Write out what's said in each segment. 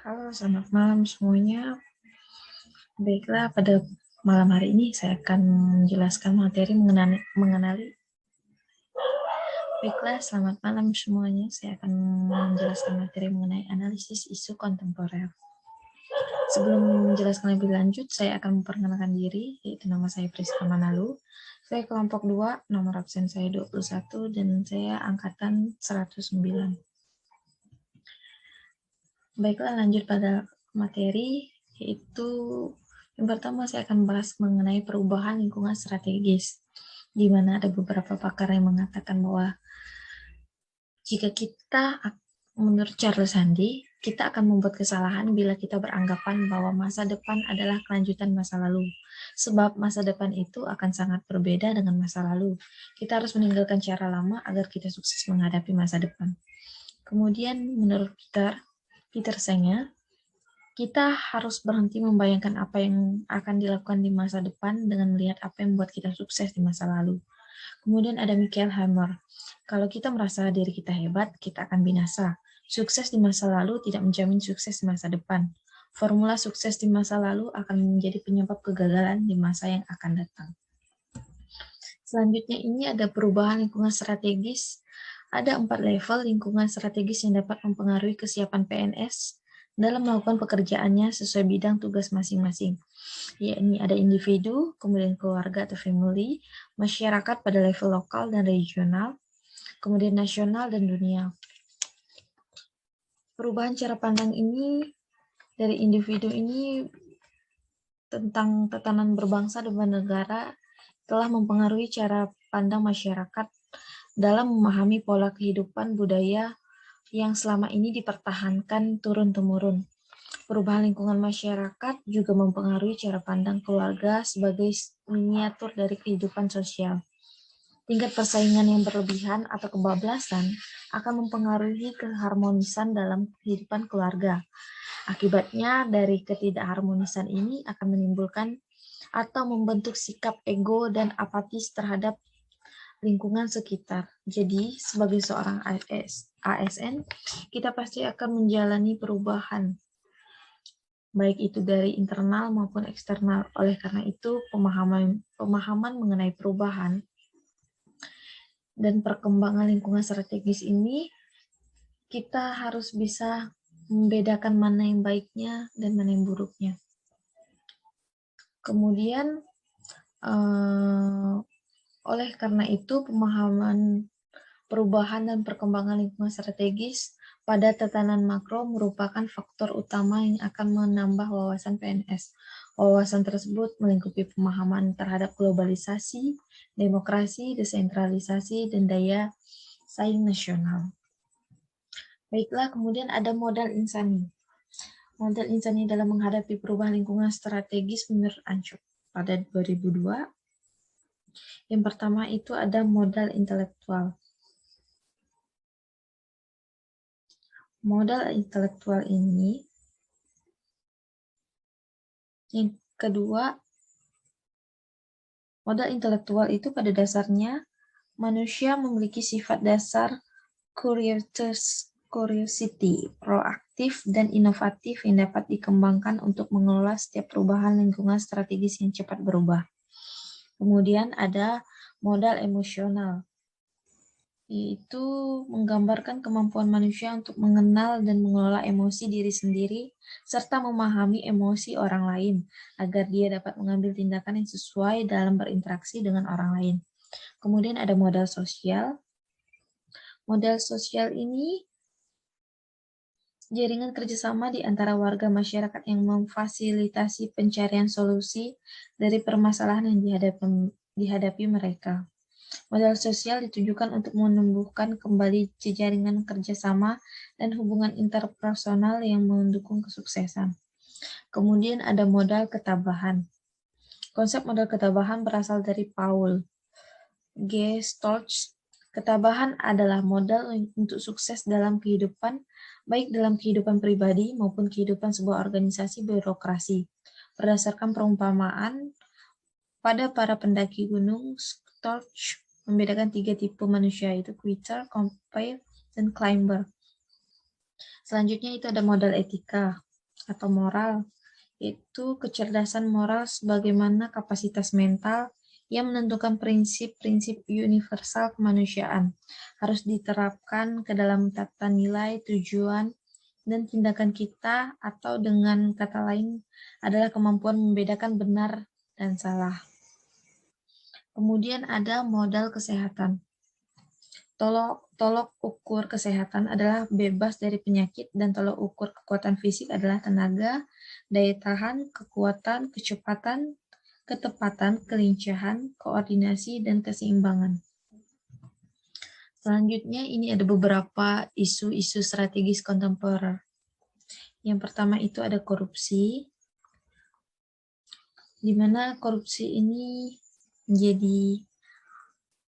Halo, selamat malam semuanya. Baiklah, pada malam hari ini saya akan menjelaskan materi mengenali. Baiklah, selamat malam semuanya. Saya akan menjelaskan materi mengenai analisis isu kontemporer. Sebelum menjelaskan lebih lanjut, saya akan memperkenalkan diri, yaitu nama saya Priska Manalu. Saya kelompok 2, nomor absen saya 21, dan saya angkatan 109. Baiklah, lanjut pada materi, yaitu yang pertama saya akan bahas mengenai perubahan lingkungan strategis, di mana ada beberapa pakar yang mengatakan bahwa jika kita, menurut Charles Sandi, kita akan membuat kesalahan bila kita beranggapan bahwa masa depan adalah kelanjutan masa lalu. Sebab masa depan itu akan sangat berbeda dengan masa lalu. Kita harus meninggalkan cara lama agar kita sukses menghadapi masa depan. Kemudian menurut Peter Singer, kita harus berhenti membayangkan apa yang akan dilakukan di masa depan dengan melihat apa yang membuat kita sukses di masa lalu. Kemudian ada Michael Hammer. Kalau kita merasa diri kita hebat, kita akan binasa. Sukses di masa lalu tidak menjamin sukses di masa depan. Formula sukses di masa lalu akan menjadi penyebab kegagalan di masa yang akan datang. Selanjutnya ini ada perubahan lingkungan strategis. Ada 4 level lingkungan strategis yang dapat mempengaruhi kesiapan PNS dalam melakukan pekerjaannya sesuai bidang tugas masing-masing. Yakni ada individu, kemudian keluarga atau family, masyarakat pada level lokal dan regional, kemudian nasional dan dunia. Perubahan cara pandang ini dari individu ini tentang tatanan berbangsa dan bernegara telah mempengaruhi cara pandang masyarakat dalam memahami pola kehidupan budaya yang selama ini dipertahankan turun-temurun. Perubahan lingkungan masyarakat juga mempengaruhi cara pandang keluarga sebagai miniatur dari kehidupan sosial. Tingkat persaingan yang berlebihan atau kebablasan akan mempengaruhi keharmonisan dalam kehidupan keluarga. Akibatnya dari ketidakharmonisan ini akan menimbulkan atau membentuk sikap ego dan apatis terhadap lingkungan sekitar. Jadi, sebagai seorang ASN, kita pasti akan menjalani perubahan, baik itu dari internal maupun eksternal. Oleh karena itu, pemahaman mengenai perubahan dan perkembangan lingkungan strategis ini, kita harus bisa membedakan mana yang baiknya dan mana yang buruknya. Kemudian, oleh karena itu, pemahaman perubahan dan perkembangan lingkungan strategis pada tatanan makro merupakan faktor utama yang akan menambah wawasan PNS. Wawasan tersebut melingkupi pemahaman terhadap globalisasi, demokrasi, desentralisasi, dan daya saing nasional. Baiklah, kemudian ada modal insani. Modal insani dalam menghadapi perubahan lingkungan strategis menurut Ancuk pada 2002. Yang pertama itu ada modal intelektual. Modal intelektual ini, yang kedua, modal intelektual itu pada dasarnya manusia memiliki sifat dasar curiosity, proaktif dan inovatif yang dapat dikembangkan untuk mengelola setiap perubahan lingkungan strategis yang cepat berubah. Kemudian ada modal emosional, yaitu menggambarkan kemampuan manusia untuk mengenal dan mengelola emosi diri sendiri, serta memahami emosi orang lain, agar dia dapat mengambil tindakan yang sesuai dalam berinteraksi dengan orang lain. Kemudian ada modal sosial. Modal sosial ini jaringan kerjasama di antara warga masyarakat yang memfasilitasi pencarian solusi dari permasalahan yang dihadapi mereka. Modal sosial ditujukan untuk menumbuhkan kembali jejaring kerjasama dan hubungan interpersonal yang mendukung kesuksesan. Kemudian ada modal ketabahan. Konsep modal ketabahan berasal dari Paul G. Stoltz. Ketabahan adalah modal untuk sukses dalam kehidupan, baik dalam kehidupan pribadi maupun kehidupan sebuah organisasi birokrasi. Berdasarkan perumpamaan pada para pendaki gunung, Stoltz membedakan 3 tipe manusia, yaitu quitter, compare, dan climber. Selanjutnya itu ada modal etika. atau moral, itu kecerdasan moral sebagaimana kapasitas mental yang menentukan prinsip-prinsip universal kemanusiaan harus diterapkan ke dalam tata nilai, tujuan, dan tindakan kita, atau dengan kata lain adalah kemampuan membedakan benar dan salah. Kemudian ada modal kesehatan. Tolok ukur kesehatan adalah bebas dari penyakit, dan tolok ukur kekuatan fisik adalah tenaga, daya tahan, kekuatan, kecepatan, ketepatan, kelincahan, koordinasi, dan keseimbangan. Selanjutnya ini ada beberapa isu-isu strategis kontemporer. Yang pertama itu ada korupsi, di mana korupsi ini menjadi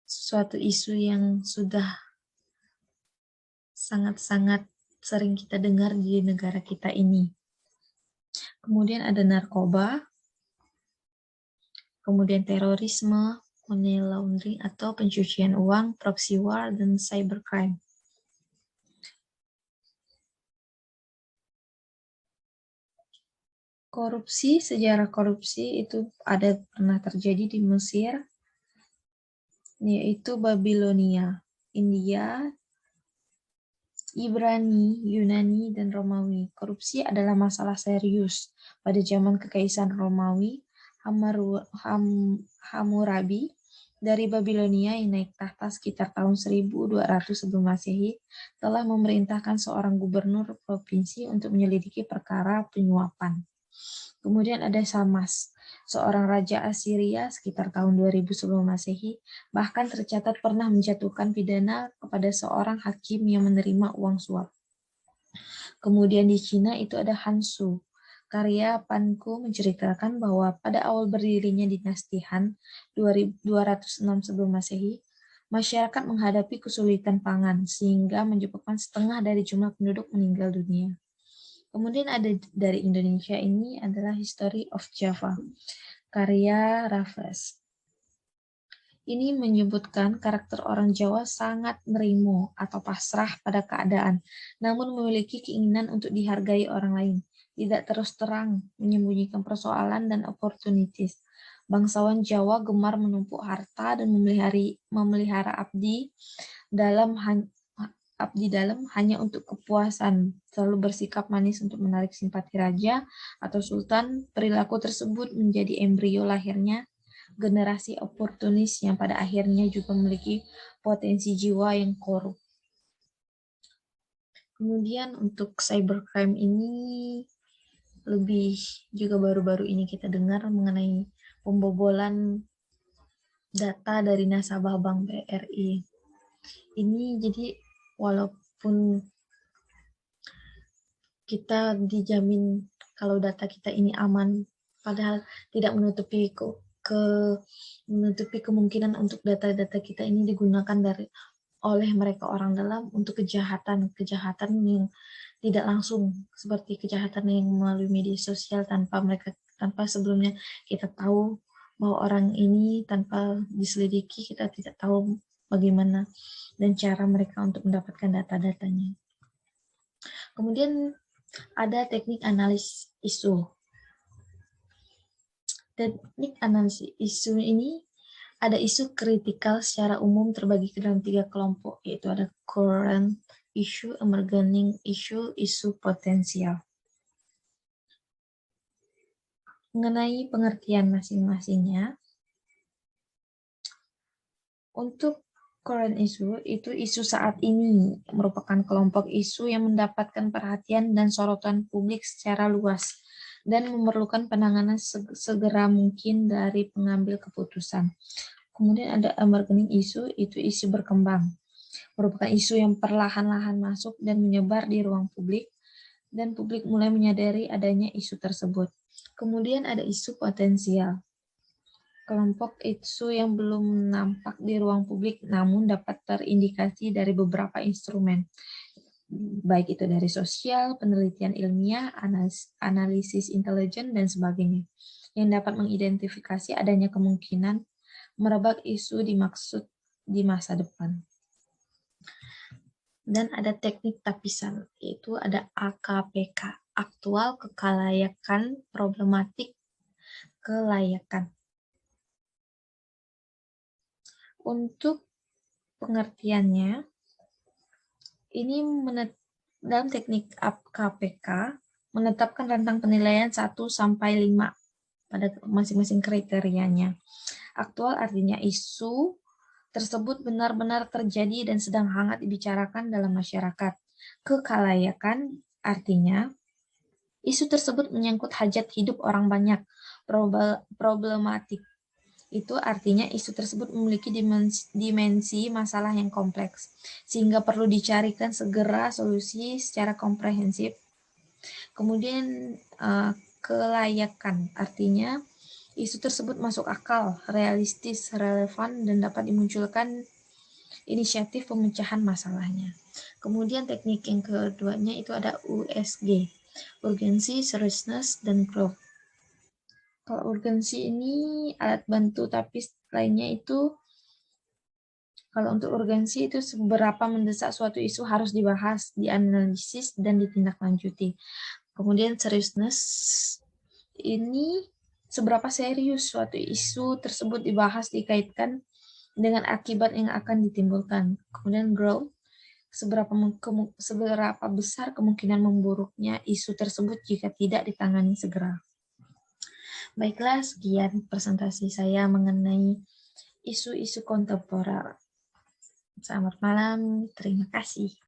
suatu isu yang sudah sangat-sangat sering kita dengar di negara kita ini. Kemudian ada narkoba, kemudian terorisme, money laundering atau pencucian uang, proxy war, dan cybercrime. Korupsi, sejarah korupsi itu pernah terjadi di Mesir, yaitu Babilonia, India, Ibrani, Yunani, dan Romawi. Korupsi adalah masalah serius pada zaman Kekaisaran Romawi. Hammurabi dari Babilonia yang naik tahta sekitar tahun 1200 sebelum Masehi telah memerintahkan seorang gubernur provinsi untuk menyelidiki perkara penyuapan. Kemudian ada Samas, seorang raja Assyria sekitar tahun 2000 sebelum Masehi, bahkan tercatat pernah menjatuhkan pidana kepada seorang hakim yang menerima uang suap. Kemudian di Cina itu ada Hansu. Karya Panku menceritakan bahwa pada awal berdirinya dinasti Han 206 sebelum Masehi, masyarakat menghadapi kesulitan pangan sehingga menyebabkan setengah dari jumlah penduduk meninggal dunia. Kemudian ada dari Indonesia ini adalah History of Java, karya Raffles. Ini menyebutkan karakter orang Jawa sangat nerimo atau pasrah pada keadaan, namun memiliki keinginan untuk dihargai orang lain, tidak terus terang menyembunyikan persoalan dan opportunities. Bangsawan Jawa gemar menumpuk harta dan memelihara abdi dalam hanya untuk kepuasan, selalu bersikap manis untuk menarik simpati raja atau sultan. Perilaku tersebut menjadi embrio lahirnya generasi oportunis yang pada akhirnya juga memiliki potensi jiwa yang korup. Kemudian untuk cybercrime ini lebih juga baru-baru ini kita dengar mengenai pembobolan data dari nasabah Bank BRI. Ini jadi walaupun kita dijamin kalau data kita ini aman, padahal tidak menutupi kemungkinan untuk data-data kita ini digunakan oleh mereka orang dalam untuk kejahatan yang tidak langsung, seperti kejahatan yang melalui media sosial tanpa sebelumnya kita tahu bahwa orang ini, tanpa diselidiki kita tidak tahu bagaimana dan cara mereka untuk mendapatkan data-datanya. Kemudian ada teknik analisis isu. Teknik analisis isu ini ada isu kritikal secara umum terbagi ke dalam 3 kelompok, yaitu ada current issue, emerging issue, isu potensial. Mengenai pengertian masing-masingnya, untuk current issue itu isu saat ini merupakan kelompok isu yang mendapatkan perhatian dan sorotan publik secara luas dan memerlukan penanganan segera mungkin dari pengambil keputusan. Kemudian ada emerging issue, itu isu berkembang, merupakan isu yang perlahan-lahan masuk dan menyebar di ruang publik, dan publik mulai menyadari adanya isu tersebut. Kemudian ada isu potensial, kelompok isu yang belum nampak di ruang publik namun dapat terindikasi dari beberapa instrumen, baik itu dari sosial, penelitian ilmiah, analisis intelijen, dan sebagainya, yang dapat mengidentifikasi adanya kemungkinan merebak isu dimaksud di masa depan. Dan ada teknik tapisan, yaitu ada AKPK. aktual, kekalayakan, problematik, kelayakan. Untuk pengertiannya, ini dalam teknik KPK menetapkan rentang penilaian 1 sampai 5 pada masing-masing kriterianya. Aktual artinya isu tersebut benar-benar terjadi dan sedang hangat dibicarakan dalam masyarakat. Kekalayakan artinya isu tersebut menyangkut hajat hidup orang banyak. Problematik itu artinya isu tersebut memiliki dimensi masalah yang kompleks, sehingga perlu dicarikan segera solusi secara komprehensif. Kemudian kelayakan artinya isu tersebut masuk akal, realistis, relevan, dan dapat dimunculkan inisiatif pemecahan masalahnya. Kemudian teknik yang keduanya itu ada USG, urgency, seriousness, dan growth. Kalau urgensi ini alat bantu, tapi lainnya itu kalau untuk urgensi itu seberapa mendesak suatu isu harus dibahas, dianalisis, dan ditindaklanjuti. Kemudian seriousness ini seberapa serius suatu isu tersebut dibahas, dikaitkan dengan akibat yang akan ditimbulkan. Kemudian growth, seberapa besar kemungkinan memburuknya isu tersebut jika tidak ditangani segera. Baiklah, sekian presentasi saya mengenai isu-isu kontemporer. Selamat malam, terima kasih.